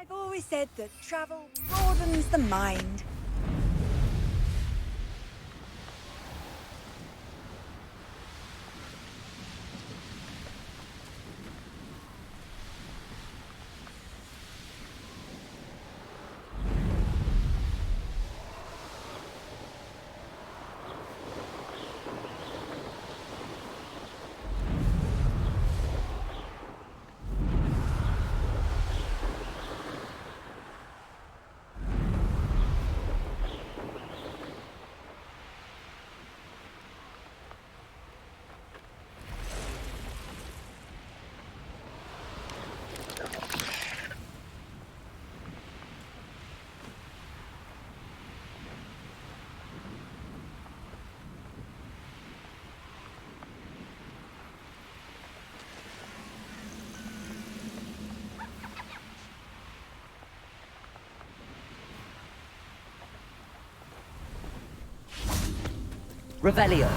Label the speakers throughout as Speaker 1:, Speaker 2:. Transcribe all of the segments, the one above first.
Speaker 1: I've always said that travel broadens the mind.
Speaker 2: Revelio.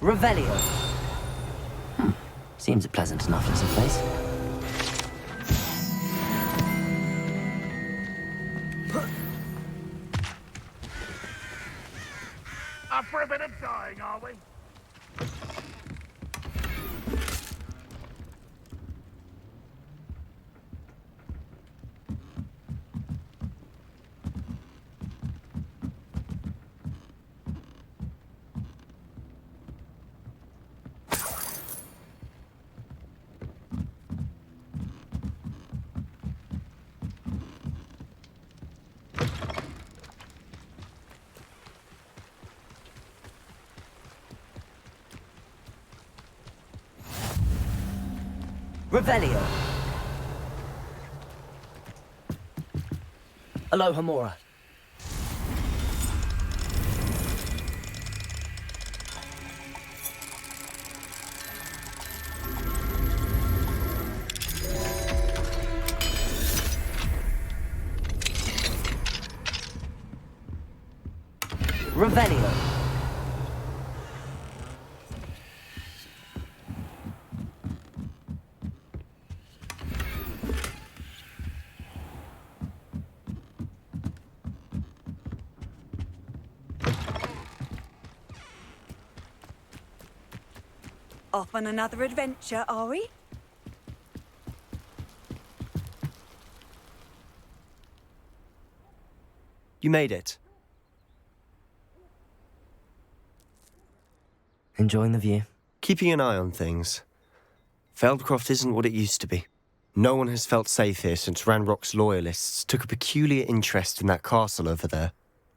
Speaker 2: Revelio. Seems a pleasant enough little place.
Speaker 3: Up for a bit of dying, are we?
Speaker 2: Revelio. Aloha Mora. Revelio.
Speaker 1: Off on another adventure, are we?
Speaker 4: You made it.
Speaker 2: Enjoying the view?
Speaker 4: Keeping an eye on things. Feldcroft isn't what it used to be. No one has felt safe here since Ranrock's loyalists took a peculiar interest in that castle over there.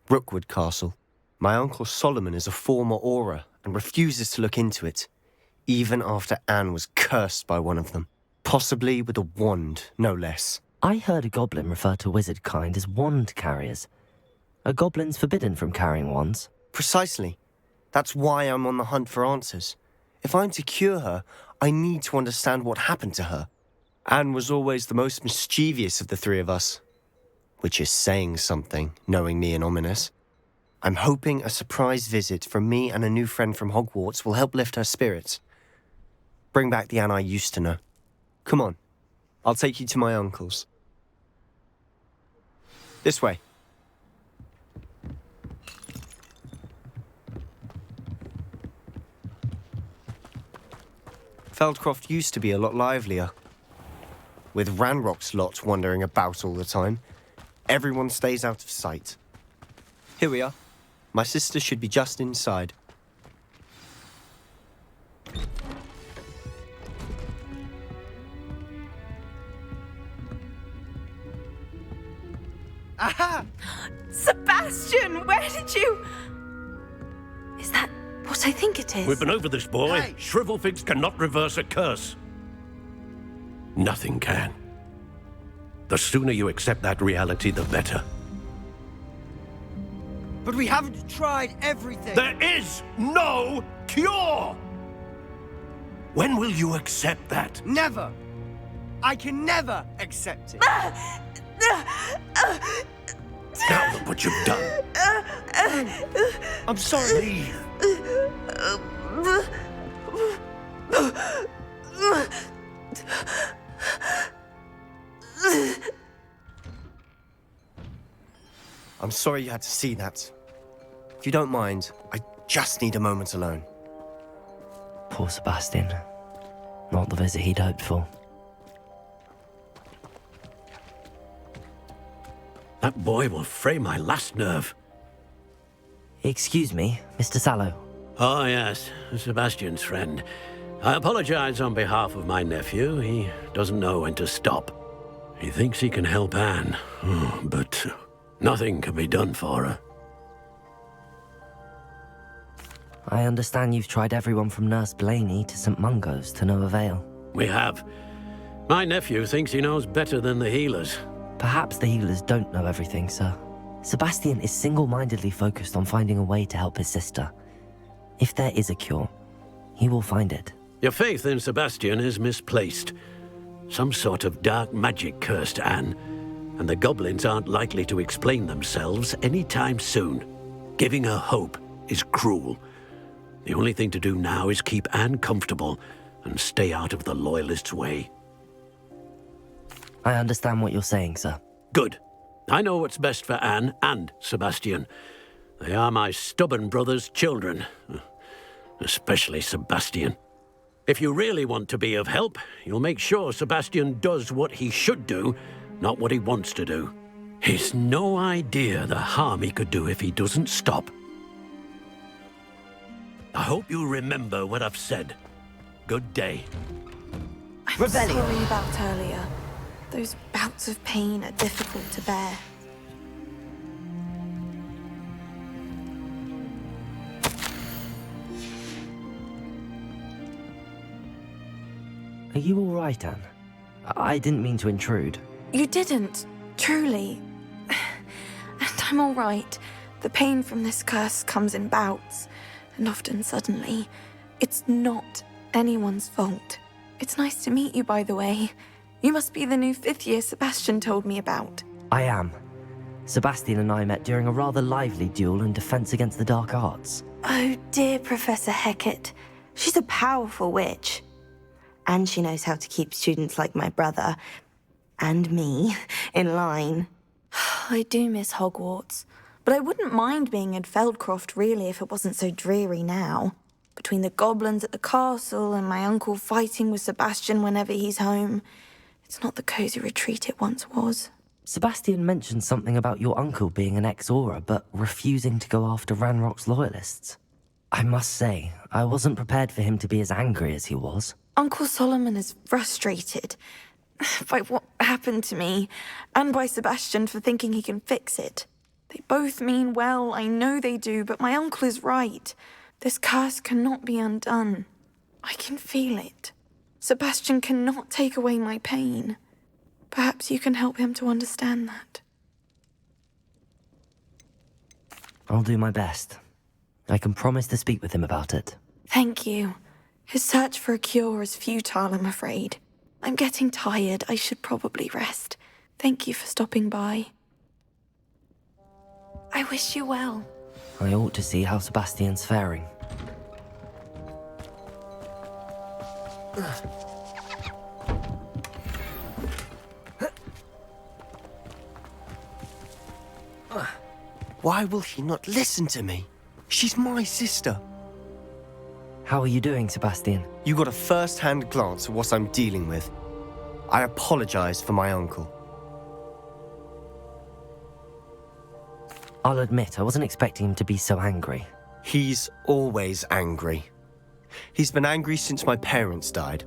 Speaker 4: Rookwood Castle. My uncle Solomon is a former Auror and refuses to look into it, even after Anne was cursed by one of them. Possibly with a wand, no less.
Speaker 2: I heard a goblin refer to wizard kind as wand carriers. Are goblins forbidden from carrying wands?
Speaker 4: Precisely. That's why I'm on the hunt for answers. If I'm to cure her, I need to understand what happened to her. Anne was always the most mischievous of the three of us. Which is saying something, knowing me and ominous. I'm hoping a surprise visit from me and a new friend from Hogwarts will help lift her spirits. Bring back the Anne I used to know. Come on, I'll take you to my uncle's. This way. Feldcroft used to be a lot livelier. With Ranrock's lot wandering about all the time, everyone stays out of sight. Here we are. My sister should be just inside.
Speaker 5: Aha! Sebastian, where did you... Is that what I think it is?
Speaker 3: We've been over this, boy.
Speaker 5: Hey.
Speaker 3: Shrivelfigs cannot reverse a curse.
Speaker 6: Nothing can. The sooner you accept that reality, the better.
Speaker 4: But we haven't tried everything.
Speaker 6: There is no cure! When will you accept that?
Speaker 4: Never. I can never accept it.
Speaker 6: Now look what you've done.
Speaker 4: I'm sorry.
Speaker 6: Leave.
Speaker 4: I'm sorry you had to see that. If you don't mind, I just need a moment alone.
Speaker 2: Poor Sebastian. Not the visit he'd hoped for.
Speaker 6: That boy will fray my last nerve.
Speaker 2: Excuse me, Mr. Sallow.
Speaker 6: Oh, yes, Sebastian's friend. I apologize on behalf of my nephew. He doesn't know when to stop. He thinks he can help Anne, but nothing can be done for her.
Speaker 2: I understand you've tried everyone from Nurse Blaney to St. Mungo's to no avail.
Speaker 6: We have. My nephew thinks he knows better than the healers.
Speaker 2: Perhaps the healers don't know everything, sir. Sebastian is single-mindedly focused on finding a way to help his sister. If there is a cure, he will find it.
Speaker 6: Your faith in Sebastian is misplaced. Some sort of dark magic cursed Anne, and the goblins aren't likely to explain themselves anytime soon. Giving her hope is cruel. The only thing to do now is keep Anne comfortable and stay out of the Loyalists' way.
Speaker 2: I understand what you're saying, sir.
Speaker 6: Good. I know what's best for Anne and Sebastian. They are my stubborn brother's children. Especially Sebastian. If you really want to be of help, you'll make sure Sebastian does what he should do, not what he wants to do. He's no idea the harm he could do if he doesn't stop. I hope you remember what I've said. Good day.
Speaker 5: I'm sorry about earlier. Those bouts of pain are difficult to bear.
Speaker 2: Are you all right, Anne? I didn't mean to intrude.
Speaker 5: You didn't, truly. And I'm all right. The pain from this curse comes in bouts, and often suddenly. It's not anyone's fault. It's nice to meet you, by the way. You must be the new 5th year Sebastian told me about.
Speaker 2: I am. Sebastian and I met during a rather lively duel in Defense Against the Dark Arts.
Speaker 7: Oh, dear Professor Hecat. She's a powerful witch. And she knows how to keep students like my brother, and me, in line.
Speaker 5: I do miss Hogwarts, but I wouldn't mind being in Feldcroft, really, if it wasn't so dreary now. Between the goblins at the castle and my uncle fighting with Sebastian whenever he's home, it's not the cozy retreat it once was.
Speaker 2: Sebastian mentioned something about your uncle being an ex-Aura, but refusing to go after Ranrock's loyalists. I must say, I wasn't prepared for him to be as angry as he was.
Speaker 5: Uncle Solomon is frustrated by what happened to me, and by Sebastian for thinking he can fix it. They both mean well, I know they do, but my uncle is right. This curse cannot be undone. I can feel it. Sebastian cannot take away my pain. Perhaps you can help him to understand that.
Speaker 2: I'll do my best. I can promise to speak with him about it.
Speaker 5: Thank you. His search for a cure is futile, I'm afraid. I'm getting tired. I should probably rest. Thank you for stopping by. I wish you well.
Speaker 2: I ought to see how Sebastian's faring.
Speaker 4: Why will he not listen to me? She's my sister.
Speaker 2: How are you doing, Sebastian?
Speaker 4: You got a first-hand glance at what I'm dealing with. I apologize for my uncle.
Speaker 2: I'll admit, I wasn't expecting him to be so angry.
Speaker 4: He's always angry. He's been angry since my parents died.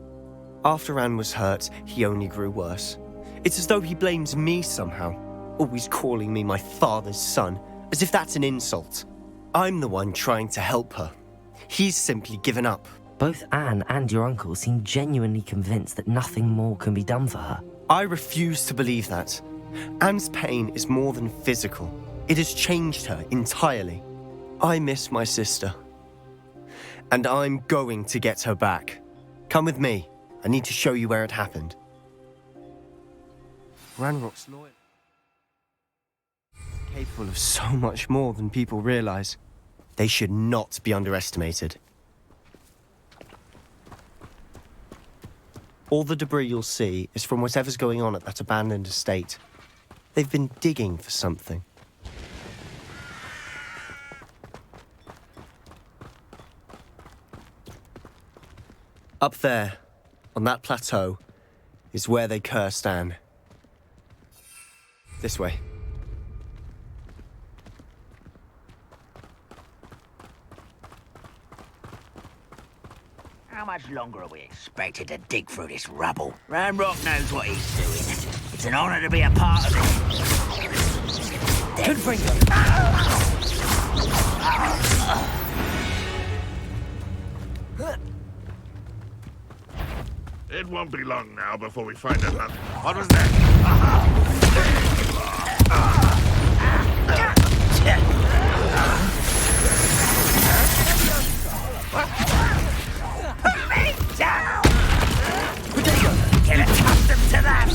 Speaker 4: After Anne was hurt, he only grew worse. It's as though he blames me somehow, always calling me my father's son, as if that's an insult. I'm the one trying to help her. He's simply given up.
Speaker 2: Both Anne and your uncle seem genuinely convinced that nothing more can be done for her.
Speaker 4: I refuse to believe that. Anne's pain is more than physical. It has changed her entirely. I miss my sister. And I'm going to get her back. Come with me. I need to show you where it happened. Ranrock's loyal. Capable of so much more than people realize. They should not be underestimated. All the debris you'll see is from whatever's going on at that abandoned estate. They've been digging for something. Up there, on that plateau, is where they cursed Anne. This way.
Speaker 3: How much longer are we expected to dig through this rubble? Ranrock knows what he's doing. It's an honor to be a part of it.
Speaker 2: Good finger!
Speaker 3: It won't be long now before we find another. What was that? Down! Get accustomed to that!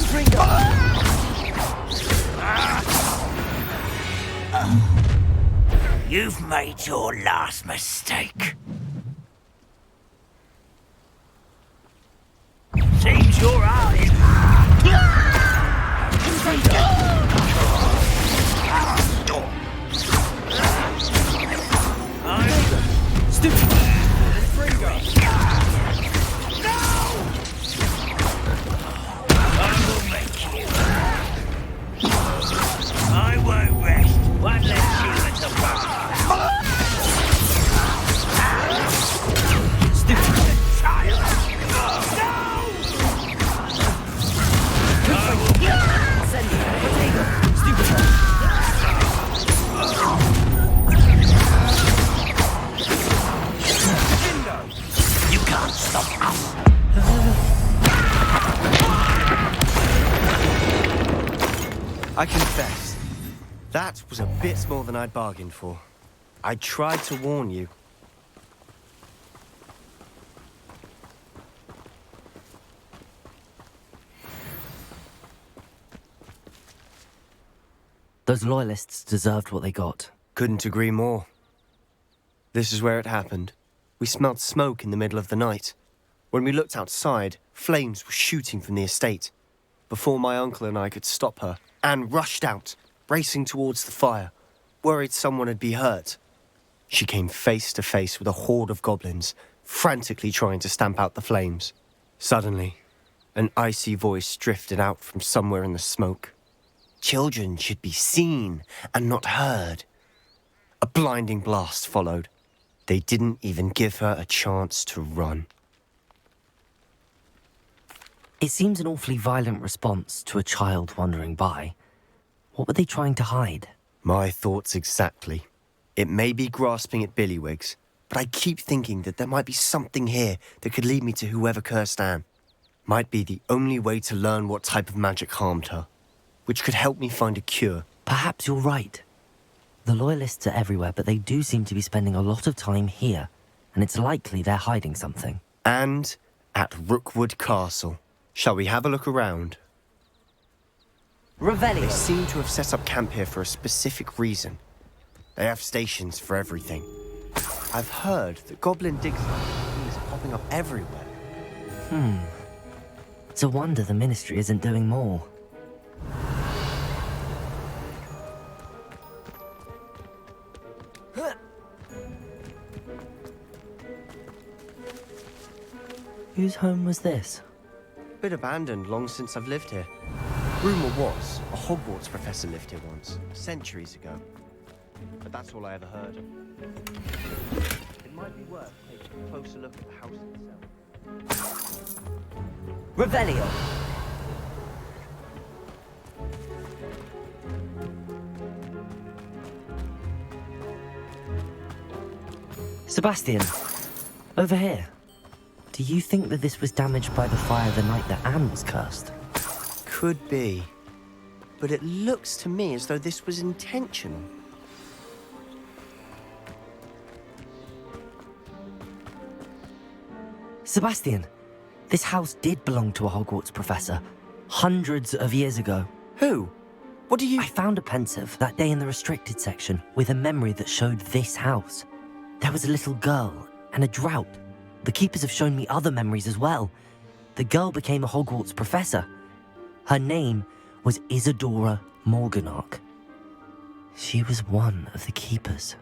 Speaker 3: You've made your last mistake. Seems your heart is... I won't rest. One less human to run. Stupid child. No! Send it. Stupid. You can't stop us.
Speaker 4: I confess, that was a bit more than I'd bargained for. I tried to warn you.
Speaker 2: Those loyalists deserved what they got.
Speaker 4: Couldn't agree more. This is where it happened. We smelled smoke in the middle of the night. When we looked outside, flames were shooting from the estate. Before my uncle and I could stop her, Anne rushed out, racing towards the fire, worried someone had been hurt. She came face to face with a horde of goblins, frantically trying to stamp out the flames. Suddenly, an icy voice drifted out from somewhere in the smoke. Children should be seen and not heard. A blinding blast followed. They didn't even give her a chance to run.
Speaker 2: It seems an awfully violent response to a child wandering by. What were they trying to hide?
Speaker 4: My thoughts exactly. It may be grasping at Billywigs, but I keep thinking that there might be something here that could lead me to whoever cursed Anne. Might be the only way to learn what type of magic harmed her, which could help me find a cure.
Speaker 2: Perhaps you're right. The loyalists are everywhere, but they do seem to be spending a lot of time here, and it's likely they're hiding something.
Speaker 4: And at Rookwood Castle. Shall we have a look around? They seem to have set up camp here for a specific reason. They have stations for everything. I've heard that goblin digs are popping up everywhere.
Speaker 2: It's a wonder the Ministry isn't doing more. Whose home was this?
Speaker 4: Bit abandoned long since I've lived here. Rumour was a Hogwarts professor lived here once, centuries ago. But that's all I ever heard. It might be worth taking a closer look at the house itself.
Speaker 2: Revelio! Sebastian, over here. Do you think that this was damaged by the fire the night that Anne was cursed?
Speaker 4: Could be. But it looks to me as though this was intentional.
Speaker 2: Sebastian, this house did belong to a Hogwarts professor, hundreds of years ago.
Speaker 4: Who? What do you...
Speaker 2: I found a pensive that day in the restricted section with a memory that showed this house. There was a little girl and a drought. The keepers have shown me other memories as well. The girl became a Hogwarts professor. Her name was Isadora Morganach. She was one of the keepers.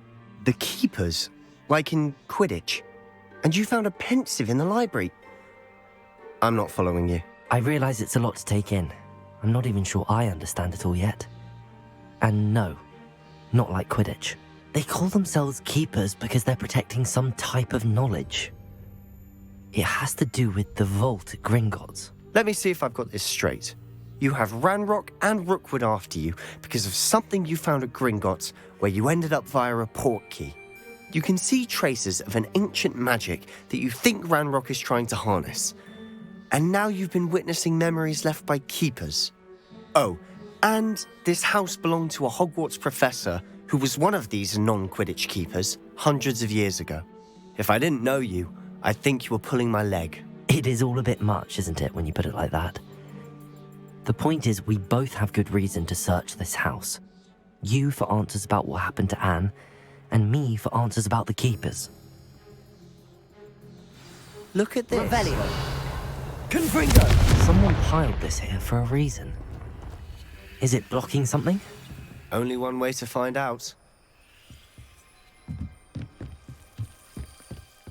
Speaker 4: The keepers? Like in Quidditch? And you found a pensive in the library? I'm not following you.
Speaker 2: I realize it's a lot to take in. I'm not even sure I understand it all yet. And no, not like Quidditch. They call themselves keepers because they're protecting some type of knowledge. It has to do with the vault at Gringotts.
Speaker 4: Let me see if I've got this straight. You have Ranrock and Rookwood after you because of something you found at Gringotts where you ended up via a portkey. You can see traces of an ancient magic that you think Ranrock is trying to harness. And now you've been witnessing memories left by keepers. Oh, and this house belonged to a Hogwarts professor who was one of these non-Quidditch keepers hundreds of years ago. If I didn't know you, I'd think you were pulling my leg.
Speaker 2: It is all a bit much, isn't it, when you put it like that? The point is, we both have good reason to search this house. You for answers about what happened to Anne, and me for answers about the keepers.
Speaker 4: Look at this.
Speaker 2: Revelio. Confringo! Someone piled this here for a reason. Is it blocking something?
Speaker 4: Only one way to find out.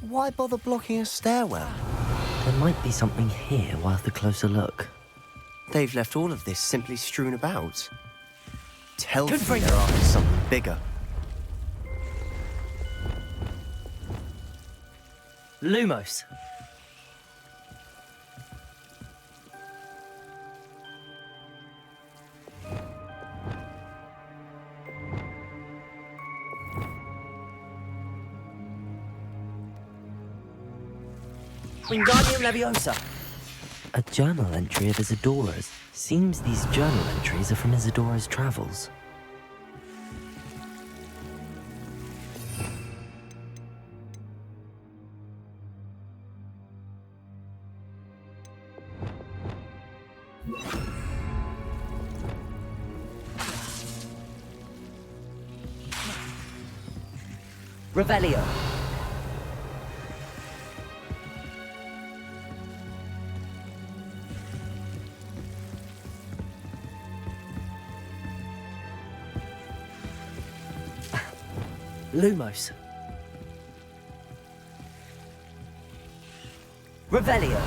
Speaker 4: Why bother blocking a stairwell?
Speaker 2: There might be something here worth a closer look.
Speaker 4: They've left all of this simply strewn about. Tells me
Speaker 2: Confringo.
Speaker 4: they're after something bigger.
Speaker 2: Lumos.
Speaker 8: Wingardium Leviosa.
Speaker 2: A journal entry of Isadora's. Seems these journal entries are from Isadora's travels.
Speaker 8: Revelio. Lumos. Revelio.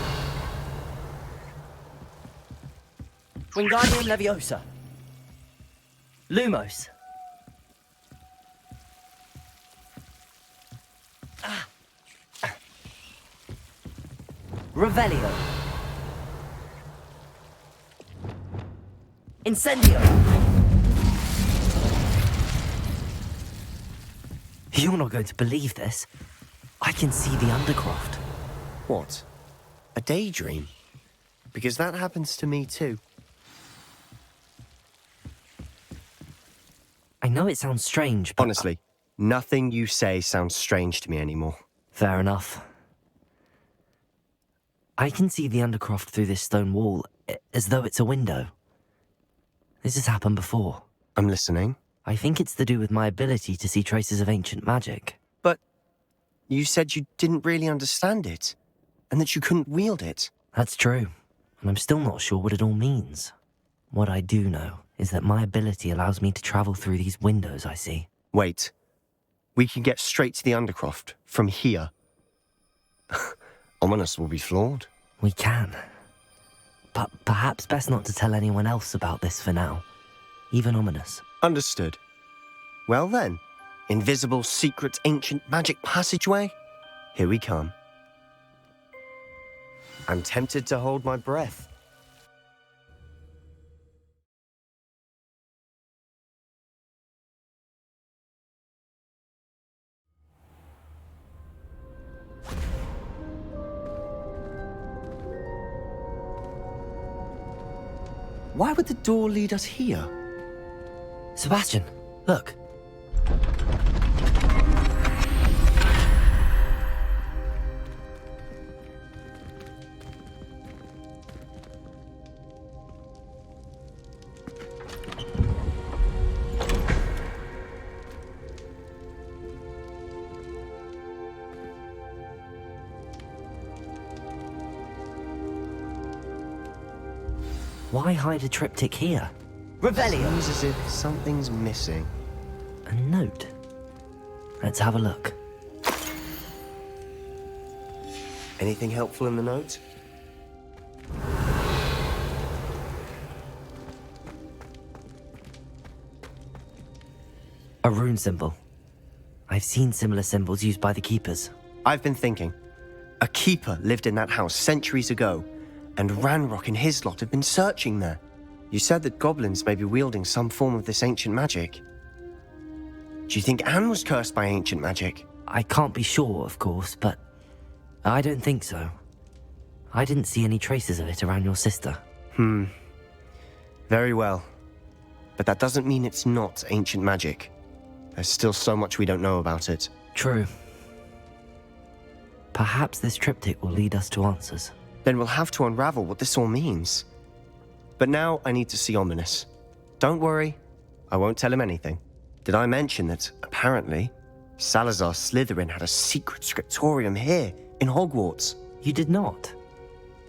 Speaker 8: Wingardium Leviosa.
Speaker 2: Lumos.
Speaker 8: Revelio. Incendio.
Speaker 2: You're not going to believe this. I can see the Undercroft.
Speaker 4: What? A daydream? Because that happens to me too.
Speaker 2: I know it sounds strange, but...
Speaker 4: Honestly, nothing you say sounds strange to me anymore.
Speaker 2: Fair enough. I can see the Undercroft through this stone wall, as though it's a window. This has happened before.
Speaker 4: I'm listening.
Speaker 2: I think it's to do with my ability to see traces of ancient magic.
Speaker 4: But you said you didn't really understand it, and that you couldn't wield it.
Speaker 2: That's true, and I'm still not sure what it all means. What I do know is that my ability allows me to travel through these windows I see.
Speaker 4: Wait. We can get straight to the Undercroft from here. Ominous will be flawed.
Speaker 2: We can. But perhaps best not to tell anyone else about this for now. Even Ominous.
Speaker 4: Understood. Well then, invisible, secret, ancient magic passageway? Here we come. I'm tempted to hold my breath. Why would the door lead us here?
Speaker 2: Sebastian, look. Why hide a triptych here?
Speaker 8: Revelio.
Speaker 4: Seems as if something's missing.
Speaker 2: A note. Let's have a look.
Speaker 4: Anything helpful in the note?
Speaker 2: A rune symbol. I've seen similar symbols used by the keepers.
Speaker 4: I've been thinking. A keeper lived in that house centuries ago, and Ranrock and his lot have been searching there. You said that goblins may be wielding some form of this ancient magic. Do you think Anne was cursed by ancient magic?
Speaker 2: I can't be sure, of course, but I don't think so. I didn't see any traces of it around your sister.
Speaker 4: Very well. But that doesn't mean it's not ancient magic. There's still so much we don't know about it.
Speaker 2: True. Perhaps this triptych will lead us to answers.
Speaker 4: Then we'll have to unravel what this all means. But now I need to see Ominous. Don't worry, I won't tell him anything. Did I mention that, apparently, Salazar Slytherin had a secret scriptorium here in Hogwarts?
Speaker 2: You did not.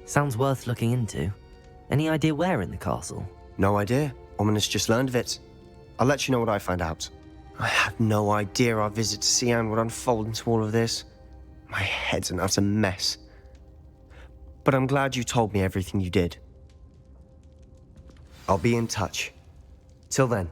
Speaker 2: Sounds worth looking into. Any idea where in the castle?
Speaker 4: No idea. Ominous just learned of it. I'll let you know what I find out. I had no idea our visit to Cian would unfold into all of this. My head's an utter mess. But I'm glad you told me everything you did. I'll be in touch. Till then.